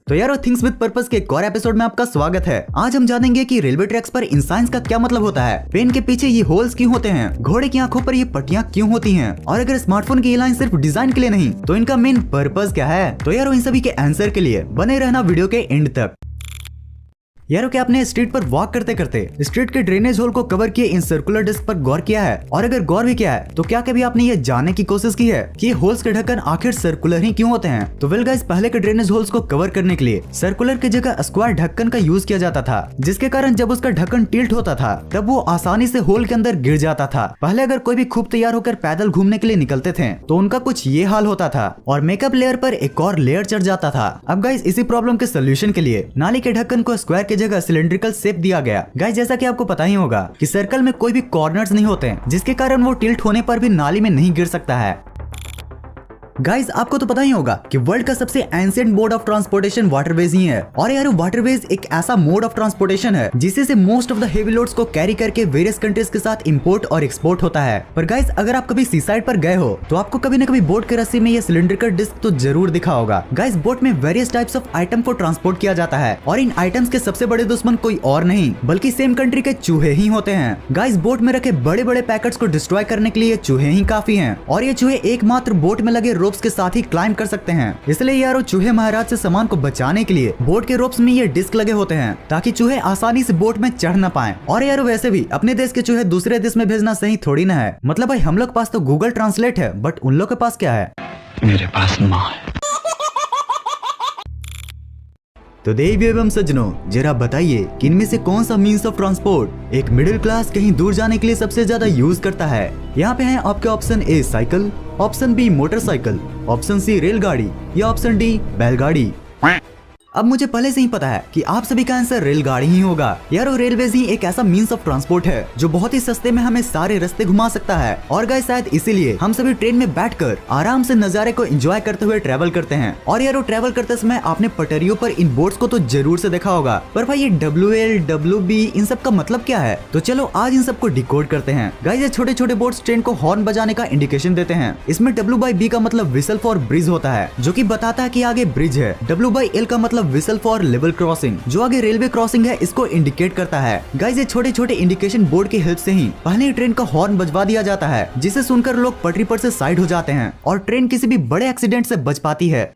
तो यारो things with purpose के एक और एपिसोड में आपका स्वागत है। आज हम जानेंगे कि रेलवे ट्रैक्स पर इन साइंस का क्या मतलब होता है, पेन के पीछे ये होल्स क्यों होते हैं, घोड़े की आंखों पर ये पट्टियां क्यों होती हैं, और अगर स्मार्टफोन की ये लाइन सिर्फ डिजाइन के लिए नहीं तो इनका मेन पर्पस क्या है। तो यारो इन सभी के आंसर के लिए बने रहना वीडियो के एंड तक। यारो क्या आपने स्ट्रीट पर वॉक करते करते स्ट्रीट के ड्रेनेज होल को कवर किए इन सर्कुलर डिस्क पर गौर किया है, और अगर गौर भी किया है तो क्या कभी आपने ये जानने की कोशिश की है कि ये होल्स के ढक्कन आखिर सर्कुलर ही क्यों होते हैं। तो वेल गाइस, पहले के ड्रेनेज होल्स को कवर करने के लिए सर्कुलर की जगह स्क्वायर ढक्कन का यूज किया जाता था, जिसके कारण जब उसका ढक्कन टिल्ट होता था तब वो आसानी से होल के अंदर गिर जाता था। पहले अगर कोई भी खूब तैयार होकर पैदल घूमने के लिए निकलते थे तो उनका कुछ ये हाल होता था और मेकअप लेयर पर एक और लेयर चढ़ जाता था। अब गाइस इसी प्रॉब्लम के सोल्यूशन के लिए नाली के ढक्कन को स्क्वायर की जगह सिलेंड्रिकल शेप दिया गया। गाइस जैसा कि आपको पता ही होगा कि सर्कल में कोई भी कॉर्नर्स नहीं होते, जिसके कारण वो टिल्ट होने पर भी नाली में नहीं गिर सकता है। गाइस आपको तो पता ही होगा कि वर्ल्ड का सबसे ancient mode of transportation waterways ही है, और यार वाटरवेज एक ऐसा मोड ऑफ ट्रांसपोर्टेशन है जिससे से most of the heavy loads को कैरी करके वेरियस कंट्रीज के साथ इंपोर्ट और एक्सपोर्ट होता है। पर गाइस अगर आप कभी सी साइड पर गए हो तो आपको कभी न कभी बोट के रस्सी में ये सिलेंड्रिकल डिस्क तो जरूर दिखा होगा। गाइस बोट में वेरियस टाइप्स ऑफ आइटम को ट्रांसपोर्ट किया जाता है, और इन आइटम्स के सबसे बड़े दुश्मन कोई और नहीं बल्कि सेम कंट्री के चूहे ही होते हैं। गाइस बोट में रखे बड़े बड़े पैकेट्स को डिस्ट्रॉय करने के लिए चूहे ही काफी हैं, और ये चूहे एकमात्र बोट में लगे रोप्स के साथ ही क्लाइंब कर सकते हैं। इसलिए यारो चूहे महाराज से सामान को बचाने के लिए बोट के रोप्स में ये डिस्क लगे होते हैं ताकि चूहे आसानी से बोट में चढ़ न पाएं। और यारो वैसे भी अपने देश के चूहे दूसरे देश में भेजना सही थोड़ी ना है। मतलब भाई हम लोग के पास तो गूगल ट्रांसलेट है, बट उन लोग के पास क्या है? मेरे पास माँ है। तो देवी एवं सज्जनों, जरा बताइए कि इनमें से कौन सा मीन्स ऑफ ट्रांसपोर्ट एक मिडिल क्लास कहीं दूर जाने के लिए सबसे ज्यादा यूज करता है। यहाँ पे है आपके option A cycle, option B motorcycle, option C रेलगाड़ी या ऑप्शन डी बैलगाड़ी। अब मुझे पहले से ही पता है कि आप सभी का आंसर रेलगाड़ी ही होगा। यारो रेलवेज ही एक ऐसा मीन्स ऑफ ट्रांसपोर्ट है जो बहुत ही सस्ते में हमें सारे रास्ते घुमा सकता है, और गाइस शायद इसीलिए हम सभी ट्रेन में बैठकर आराम से नजारे को एंजॉय करते हुए ट्रैवल करते हैं। और यारो ट्रैवल करते समय आपने पटरियों पर इन बोर्ड्स को तो जरूर से देखा होगा, पर भाई ये WL WB इन सब का मतलब क्या है? तो चलो आज इन सबको डिकोड करते हैं। गाइस ये छोटे छोटे बोर्ड्स ट्रेन को हॉर्न बजाने का इंडिकेशन देते हैं। इसमें W/B का मतलब विसल फॉर ब्रिज होता है, जो की बताता है की आगे ब्रिज है। W/L का मतलब विसल फॉर लेवल क्रॉसिंग, जो आगे रेलवे क्रॉसिंग है इसको इंडिकेट करता है। गाइस ये छोटे छोटे इंडिकेशन बोर्ड की हेल्प से ही पहले ट्रेन का हॉर्न बजवा दिया जाता है, जिसे सुनकर लोग पटरी पर से साइड हो जाते हैं और ट्रेन किसी भी बड़े एक्सीडेंट से बच पाती है।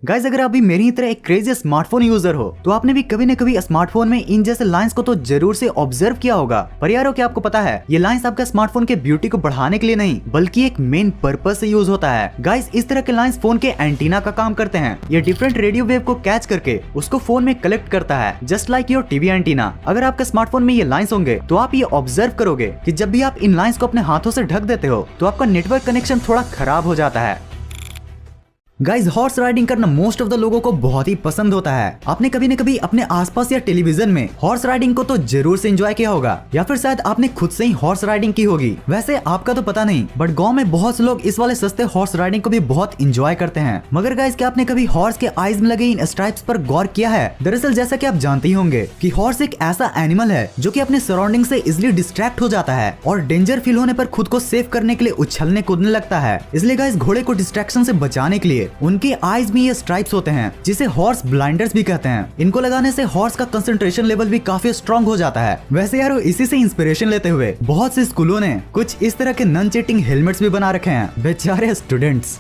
गाइस अगर आप भी मेरी तरह एक क्रेजी स्मार्टफोन यूजर हो तो आपने भी कभी न कभी स्मार्टफोन में इन जैसे लाइंस को तो जरूर से ऑब्जर्व किया होगा। पर यारो क्या आपको पता है ये लाइंस आपका स्मार्टफोन के ब्यूटी को बढ़ाने के लिए नहीं बल्कि एक मेन पर्पस से यूज होता है। गाइस इस तरह के लाइंस फोन के एंटीना का काम करते हैं। ये डिफरेंट रेडियो वेव को कैच करके उसको फोन में कलेक्ट करता है, just like your TV antenna. अगर आपके स्मार्टफोन में ये लाइंस होंगे तो आप ये ऑब्जर्व करोगे कि जब भी आप इन लाइंस को अपने हाथों से ढक देते हो तो आपका नेटवर्क कनेक्शन थोड़ा खराब हो जाता है। गाइस हॉर्स राइडिंग करना मोस्ट ऑफ द लोगों को बहुत ही पसंद होता है। आपने कभी न कभी अपने आसपास या टेलीविजन में हॉर्स राइडिंग को तो जरूर से एंजॉय किया होगा, या फिर शायद आपने खुद से ही हॉर्स राइडिंग की होगी। वैसे आपका तो पता नहीं, बट गांव में बहुत से लोग इस वाले सस्ते हॉर्स राइडिंग को भी बहुत एंजॉय करते हैं। मगर गाइस क्या आपने कभी हॉर्स के आईज में लगे इन स्ट्राइप्स पर गौर किया है? दरअसल जैसा कि आप जानते ही होंगे कि हॉर्स एक ऐसा एनिमल है जो कि अपने सराउंडिंग से इजिली डिस्ट्रैक्ट हो जाता है और डेंजर फील होने पर खुद को सेव करने के लिए उछलने कूदने लगता है। इसलिए गाइस घोड़े को डिस्ट्रैक्शन से बचाने के लिए उनके आईज में ये स्ट्राइप्स होते हैं, जिसे हॉर्स ब्लाइंडर्स भी कहते हैं। इनको लगाने से हॉर्स का कंसंट्रेशन लेवल भी काफी स्ट्रांग हो जाता है। वैसे यारो इसी से इंस्पिरेशन लेते हुए बहुत से स्कूलों ने कुछ इस तरह के नॉन चीटिंग हेलमेट्स भी बना रखे हैं, बेचारे स्टूडेंट्स।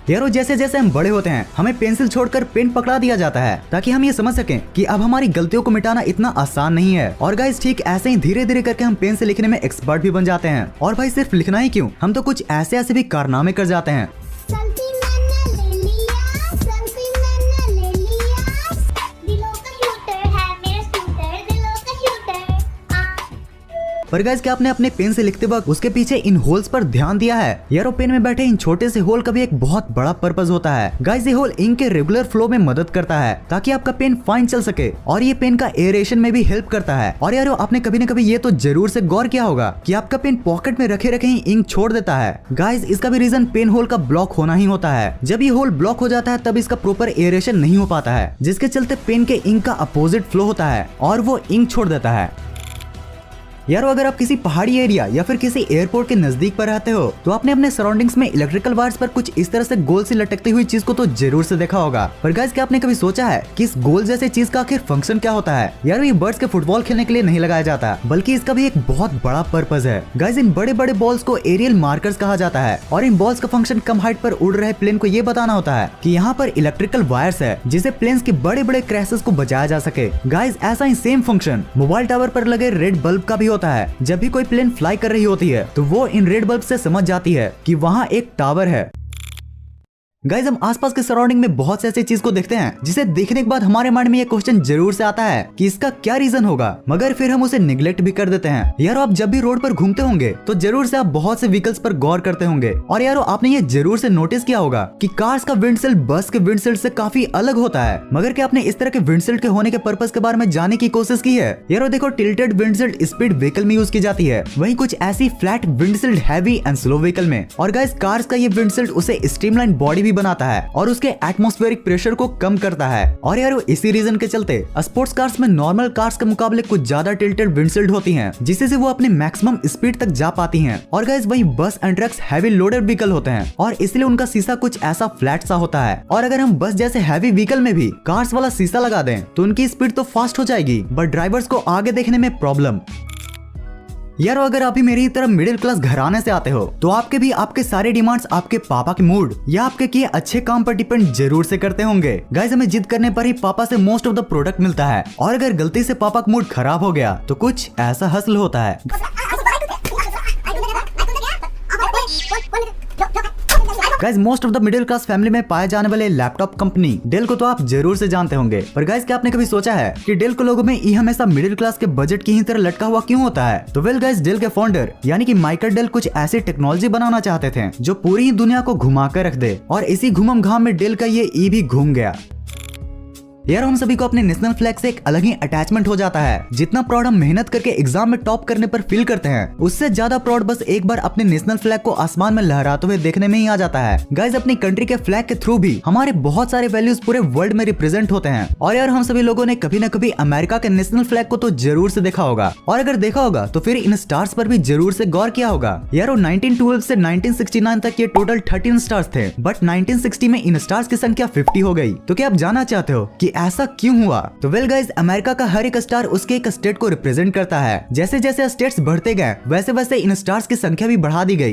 यारो जैसे जैसे हम बड़े होते हैं हमें पेंसिल छोड़कर पेन पकड़ा दिया जाता है ताकि हम ये समझ सकें कि अब हमारी गलतियों को मिटाना इतना आसान नहीं है। और गाइस ठीक ऐसे ही धीरे धीरे करके हम पेन से लिखने में एक्सपर्ट भी बन जाते हैं। और भाई सिर्फ लिखना ही क्यों, हम तो कुछ ऐसे ऐसे भी कारनामे कर जाते हैं। पर गाइस क्या आपने अपने पेन से लिखते वक्त उसके पीछे इन होल्स पर ध्यान दिया है? यारो पेन में बैठे इन छोटे से होल का भी एक बहुत बड़ा पर्पस होता है। गाइस ये होल इंक के रेगुलर फ्लो में मदद करता है ताकि आपका पेन फाइन चल सके, और ये पेन का एरेशन में भी हेल्प करता है। और यारो आपने कभी न कभी ये तो जरूर से गौर किया होगा कि आपका पेन पॉकेट में रखे रखे ही इंक छोड़ देता है। गाइस इसका भी रीजन पेन होल का ब्लॉक होना ही होता है। जब ये होल ब्लॉक हो जाता है तब इसका प्रॉपर एरेशन नहीं हो पाता है, जिसके चलते पेन के इंक का अपोजिट फ्लो होता है और वो इंक छोड़ देता है। यारो अगर आप किसी पहाड़ी एरिया या फिर किसी एयरपोर्ट के नजदीक पर रहते हो तो आपने अपने सराउंडिंग्स में इलेक्ट्रिकल वायर्स पर कुछ इस तरह से गोल से लटकती हुई चीज को तो जरूर से देखा होगा। पर गाइस क्या आपने कभी सोचा है कि इस गोल जैसे चीज का आखिर फंक्शन क्या होता है? यार ये बर्ड्स के फुटबॉल खेलने के लिए नहीं लगाया जाता, बल्कि इसका भी एक बहुत बड़ा पर्पज है। गाइस इन बड़े बड़े बॉल्स को एरियल मार्कर्स कहा जाता है और इन बॉल्स का फंक्शन कम हाइट पर उड़ रहे प्लेन को ये बताना होता है कि यहाँ पर इलेक्ट्रिकल वायर्स है जिसे प्लेन्स के बड़े बड़े क्रैशेस को बचाया जा सके। गाइस ऐसा ही सेम फंक्शन मोबाइल टावर पर लगे रेड बल्ब का भी होता है। जब भी कोई प्लेन फ्लाई कर रही होती है तो वो इन रेड बल्ब से समझ जाती है कि वहाँ एक टावर है। गाइज हम आसपास के सराउंडिंग में बहुत से ऐसी चीज को देखते हैं जिसे देखने के बाद हमारे माइंड में ये क्वेश्चन जरूर से आता है कि इसका क्या रीजन होगा, मगर फिर हम उसे निगलेक्ट भी कर देते हैं। यारो आप जब भी रोड पर घूमते होंगे तो जरूर से आप बहुत से व्हीकल्स पर गौर करते होंगे और यारो आपने ये जरूर से नोटिस किया होगा कि कार्स का विंडशील्ड बस के विंडशील्ड से काफी अलग होता है। मगर क्या आपने इस तरह के विंडशील्ड के होने के पर्पस के बारे में जानने की कोशिश की है? यारो देखो टिल्टेड विंडशील्ड स्पीड व्हीकल में यूज की जाती है, वहीं कुछ ऐसी flat windshield heavy and slow vehicle में। और गाइस कार्स का ये विंडशील्ड उसे स्ट्रीमलाइन बॉडी भी बनाता है और उसके एटमॉस्फेरिक प्रेशर को कम करता है। और यार इसी रीजन के चलते स्पोर्ट्स कार्स में नॉर्मल कार्स के मुकाबले कुछ ज्यादा टिल्टेड विंडशील्ड होती हैं, जिससे वो अपने मैक्सिमम स्पीड तक जा पाती हैं। और गाइस वही बस and trucks heavy loaded vehicle होते हैं और इसलिए उनका शीशा कुछ ऐसा फ्लैट सा होता है। और अगर हम बस जैसे हैवी व्हीकल में भी कार्स वाला शीशा लगा दें तो उनकी स्पीड तो फास्ट हो जाएगी, बट ड्राइवर्स को आगे देखने में प्रॉब्लम। यार अगर आप भी मेरी तरह मिडिल क्लास घराने से आते हो तो आपके भी आपके सारे डिमांड्स आपके पापा के मूड या आपके किए अच्छे काम पर डिपेंड जरूर से करते होंगे। गाइस हमें जिद करने पर ही पापा से मोस्ट ऑफ द प्रोडक्ट मिलता है और अगर गलती से पापा का मूड खराब हो गया तो कुछ ऐसा हसल होता है। Guys most of the middle class family में पाए जाने वाले लैपटॉप कंपनी डेल को तो आप जरूर से जानते होंगे। पर गाइस क्या आपने कभी सोचा है कि डेल के लोगों में ये हमेशा मिडिल क्लास के बजट की ही तरह लटका हुआ क्यों होता है? तो वेल गाइस डेल के फाउंडर यानी कि माइकल डेल कुछ ऐसी टेक्नोलॉजी बनाना चाहते थे जो पूरी ही दुनिया को घुमा कर रख दे, और इसी घुमम घाम में डेल का ये ई भी घूम गया। यार हम सभी को अपने नेशनल फ्लैग से एक अलग ही अटैचमेंट हो जाता है। जितना प्राउड हम मेहनत करके एग्जाम में टॉप करने पर फील करते हैं, उससे ज्यादा प्राउड बस एक बार अपने नेशनल फ्लैग को आसमान में लहराते हुए देखने में ही आ जाता है। गाइस अपनी कंट्री के फ्लैग के थ्रू भी हमारे बहुत सारे वैल्यूज पूरे वर्ल्ड में रिप्रेजेंट होते हैं। और यार हम सभी लोगों ने कभी न कभी अमेरिका के नेशनल फ्लैग को तो जरूर से देखा होगा, और अगर देखा होगा तो फिर इन स्टार्स पर भी जरूर से गौर किया होगा। यार 1912 से 1969 तक ये टोटल 13 स्टार्स थे, बट 1960 में इन स्टार्स की संख्या 50 हो गई। तो क्या आप जानना चाहते हो कि ऐसा क्यों हुआ? तो वेल गाइस अमेरिका का हर एक स्टार उसके एक स्टेट को रिप्रेजेंट करता है। जैसे जैसे स्टेट्स बढ़ते गए वैसे वैसे इन स्टार्स की संख्या भी बढ़ा दी गई।